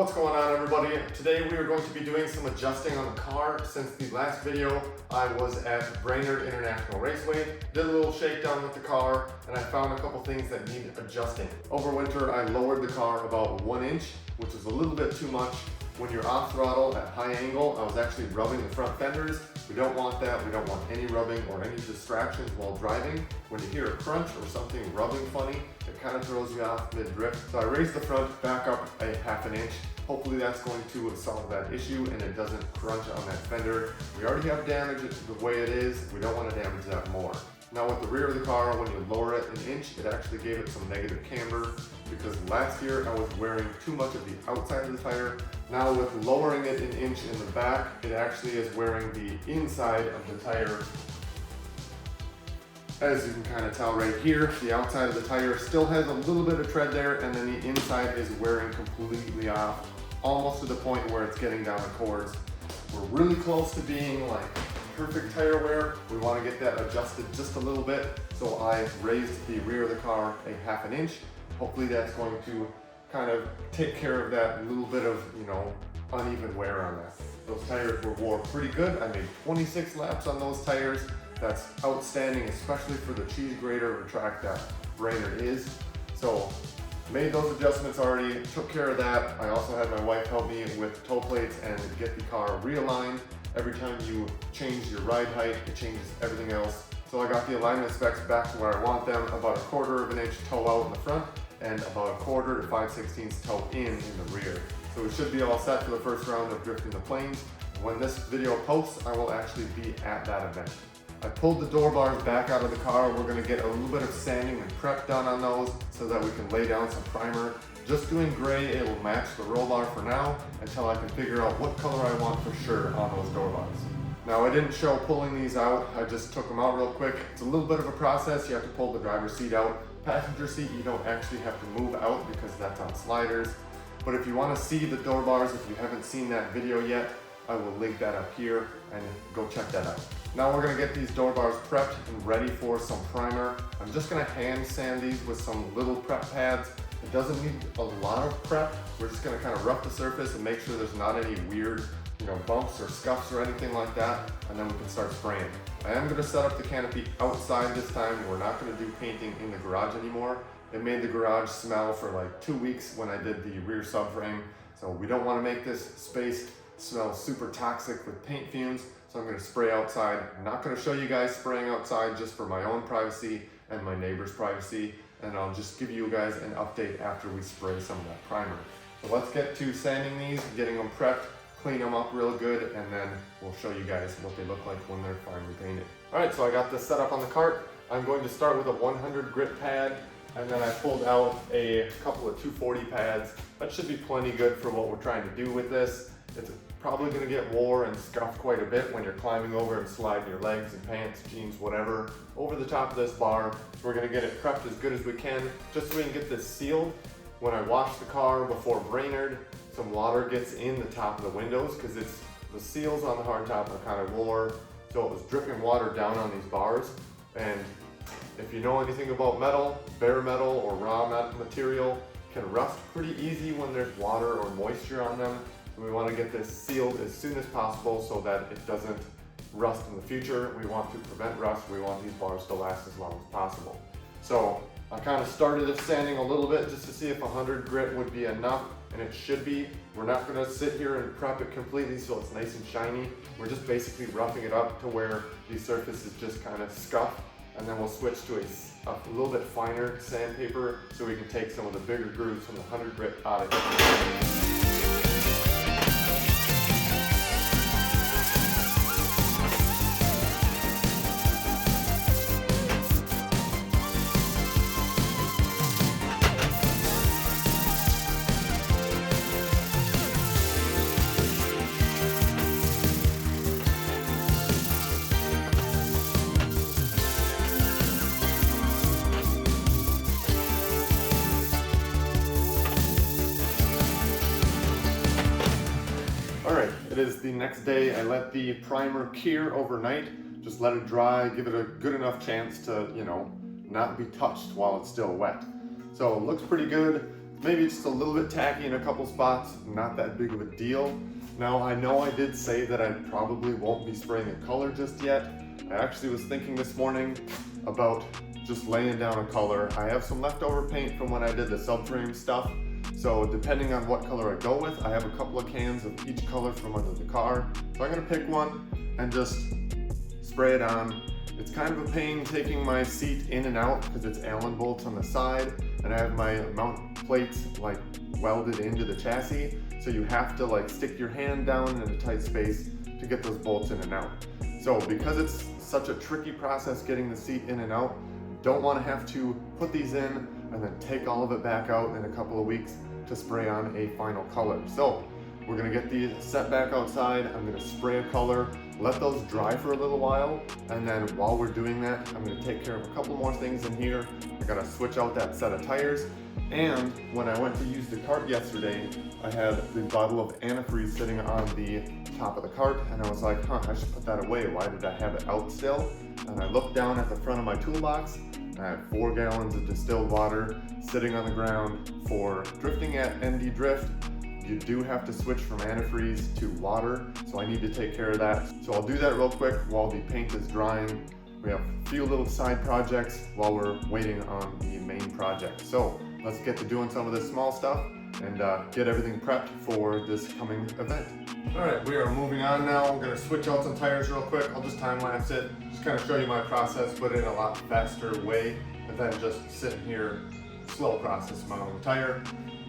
What's going on, everybody? Today we are going to be doing some adjusting on the car. Since the last video I was at Brainerd International Raceway, did a little shakedown with the car, and I found a couple things that need adjusting. Over winter I lowered the car about 1 inch, which is a little bit too much. When you're off throttle at high angle, I was actually rubbing the front fenders. We don't want that. We don't want any rubbing or any distractions while driving. When you hear a crunch or something rubbing funny, it kind of throws you off mid-drift. So I raised the front back up a 1/2 inch. Hopefully that's going to solve that issue and it doesn't crunch on that fender. We already have damage the way it is. We don't want to damage that more. Now with the rear of the car, when you lower it 1 inch, it actually gave it some negative camber because last year I was wearing too much of the outside of the tire. Now with lowering it 1 inch in the back, it actually is wearing the inside of the tire. As you can kind of tell right here, the outside of the tire still has a little bit of tread there, and then the inside is wearing completely off, almost to the point where it's getting down the cords. We're really close to being like perfect tire wear. We want to get that adjusted just a little bit, so I raised the rear of the car a 1/2 inch. Hopefully that's going to kind of take care of that little bit of, uneven wear on that. Those tires were wore pretty good. I made 26 laps on those tires. That's outstanding, especially for the cheese grater of a track that Brainerd is. So made those adjustments already, took care of that. I also had my wife help me with toe plates and get the car realigned. Every time you change your ride height, it changes everything else. So I got the alignment specs back to where I want them, about 1/4 inch toe out in the front and about 1/4 to 5/16 toe in the rear. So we should be all set for the first round of drifting the plains. When this video posts, I will actually be at that event. I pulled the door bars back out of the car. We're gonna get a little bit of sanding and prep done on those so that we can lay down some primer. Just doing gray, it will match the roll bar for now until I can figure out what color I want for sure on those door bars. Now I didn't show pulling these out, I just took them out real quick. It's a little bit of a process. You have to pull the driver's seat out. Passenger seat you don't actually have to move out because that's on sliders. But if you want to see the door bars, if you haven't seen that video yet, I will link that up here and go check that out. Now we're going to get these door bars prepped and ready for some primer. I'm just going to hand sand these with some little prep pads. It doesn't need a lot of prep. We're just going to kind of rough the surface and make sure there's not any weird bumps or scuffs or anything like that, and then we can start spraying. I am going to set up the canopy outside this time. We're not going to do painting in the garage anymore. It made the garage smell for like 2 weeks when I did the rear subframe, so we don't want to make this space smell super toxic with paint fumes, so I'm going to spray outside. I'm not going to show you guys spraying outside just for my own privacy and my neighbor's privacy, and I'll just give you guys an update after we spray some of that primer. So let's get to sanding these, getting them prepped, clean them up real good, and then we'll show you guys what they look like when they're finally painted. Alright, so I got this set up on the cart. I'm going to start with a 100 grit pad, and then I pulled out a couple of 240 pads. That should be plenty good for what we're trying to do with this. It's probably going to get wore and scuffed quite a bit when you're climbing over and sliding your legs and pants, jeans, whatever, over the top of this bar. We're going to get it prepped as good as we can, just so we can get this sealed. When I wash the car before Brainerd, some water gets in the top of the windows because the seals on the hardtop are kind of wore, so it was dripping water down on these bars. And if you know anything about metal, bare metal or raw material can rust pretty easy when there's water or moisture on them. We want to get this sealed as soon as possible so that it doesn't rust in the future. We want to prevent rust. We want these bars to last as long as possible. So I kind of started it sanding a little bit just to see if 100 grit would be enough, and it should be. We're not going to sit here and prep it completely so it's nice and shiny. We're just basically roughing it up to where the surface is just kind of scuffed, and then we'll switch to a little bit finer sandpaper so we can take some of the bigger grooves from the 100 grit out of it. Alright, it is the next day. I let the primer cure overnight. Just let it dry, give it a good enough chance to, not be touched while it's still wet. So it looks pretty good. maybe just a little bit tacky in a couple spots, not that big of a deal. Now I know I did say that I probably won't be spraying a color just yet. I actually was thinking this morning about just laying down a color. I have some leftover paint from when I did the subframe stuff. So depending on what color I go with, I have a couple of cans of each color from under the car. So I'm gonna pick one and just spray it on. It's kind of a pain taking my seat in and out because it's Allen bolts on the side and I have my mount plates like welded into the chassis. So you have to like stick your hand down in a tight space to get those bolts in and out. So because it's such a tricky process getting the seat in and out, don't want to have to put these in and then take all of it back out in a couple of weeks to spray on a final color. So we're gonna get these set back outside. I'm gonna spray a color, let those dry for a little while, and then while we're doing that, I'm gonna take care of a couple more things in here. I gotta switch out that set of tires. And when I went to use the cart yesterday, I had the bottle of antifreeze sitting on the top of the cart, and I was like, I should put that away. Why did I have it out still? And I looked down at the front of my toolbox, and I had 4 gallons of distilled water sitting on the ground. For drifting at ND Drift, you do have to switch from antifreeze to water, so I need to take care of that. So I'll do that real quick while the paint is drying. We have a few little side projects while we're waiting on the main project. So let's get to doing some of this small stuff and get everything prepped for this coming event. All right, we are moving on now. I'm gonna switch out some tires real quick. I'll just time lapse it, just kind of show you my process, but in a lot faster way than just sitting here, slow process mounting the tire.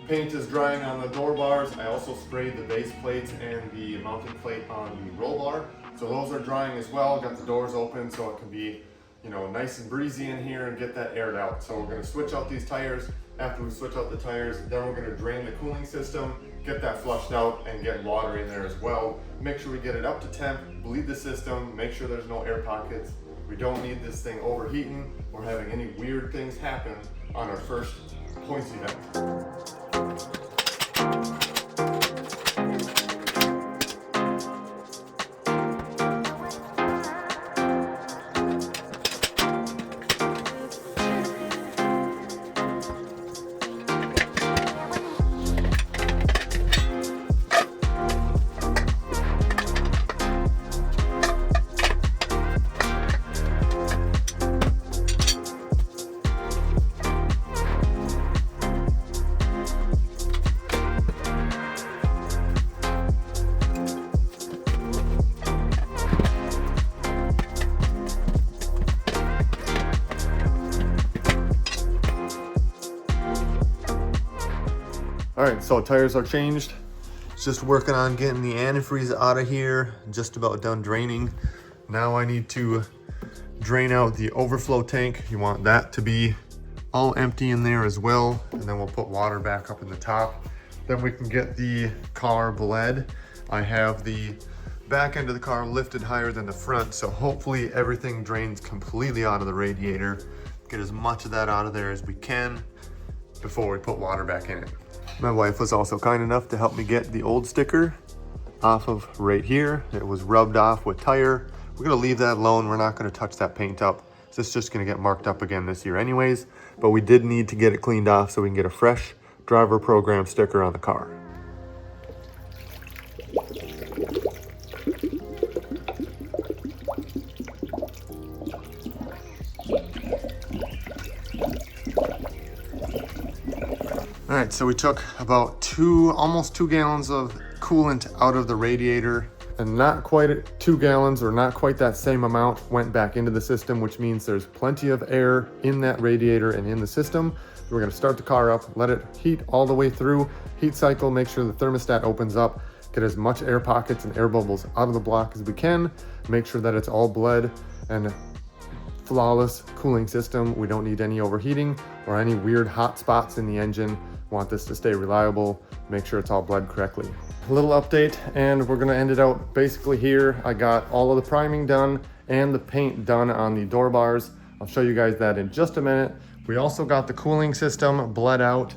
Paint is drying on the door bars. I also sprayed the base plates and the mounting plate on the roll bar. So those are drying as well. Got the doors open so it can be, nice and breezy in here and get that aired out. So we're gonna switch out these tires. After we switch out the tires, then we're gonna drain the cooling system, get that flushed out and get water in there as well. Make sure we get it up to temp, bleed the system, make sure there's no air pockets. We don't need this thing overheating or having any weird things happen on our first points event. All right, so tires are changed. Just working on getting the antifreeze out of here. Just about done draining. Now I need to drain out the overflow tank. You want that to be all empty in there as well. And then we'll put water back up in the top. Then we can get the car bled. I have the back end of the car lifted higher than the front, so hopefully everything drains completely out of the radiator. Get as much of that out of there as we can before we put water back in it. My wife was also kind enough to help me get the old sticker off of right here. It was rubbed off with tire. We're gonna leave that alone. We're not gonna touch that paint up. So it's just gonna get marked up again this year anyways, but we did need to get it cleaned off so we can get a fresh driver program sticker on the car. All right, so we took about almost 2 gallons of coolant out of the radiator, and not quite 2 gallons or not quite that same amount went back into the system, which means there's plenty of air in that radiator and in the system. We're gonna start the car up, let it heat all the way through, heat cycle, make sure the thermostat opens up, get as much air pockets and air bubbles out of the block as we can, make sure that it's all bled and flawless cooling system. We don't need any overheating or any weird hot spots in the engine. Want this to stay reliable, make sure it's all bled correctly. A little update, and we're gonna end it out basically here. I got all of the priming done and the paint done on the door bars. I'll show you guys that in just a minute. We also got the cooling system bled out.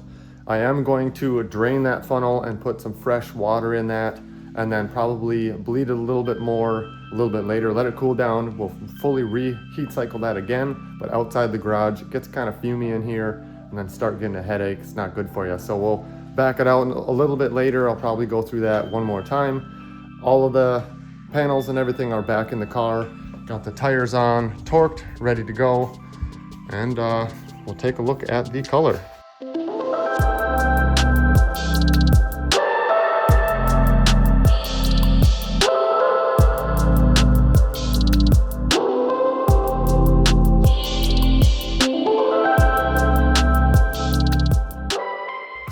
I am going to drain that funnel and put some fresh water in that, and then probably bleed it a little bit more a little bit later, let it cool down. We'll fully reheat cycle that again, but outside the garage, it gets kind of fumy in here. and then start getting a headache. It's not good for you. So we'll back it out a little bit later. I'll probably go through that one more time. All of the panels and everything are back in the car. Got the tires on, torqued, ready to go. And we'll take a look at the color.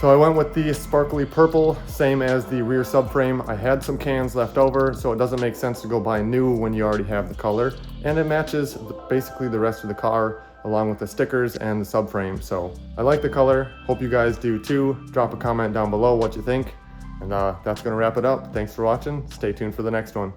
So I went with the sparkly purple, same as the rear subframe. I had some cans left over, so it doesn't make sense to go buy new when you already have the color. And it matches basically the rest of the car, along with the stickers and the subframe. So I like the color. Hope you guys do too. Drop a comment down below what you think. And that's gonna wrap it up. Thanks for watching. Stay tuned for the next one.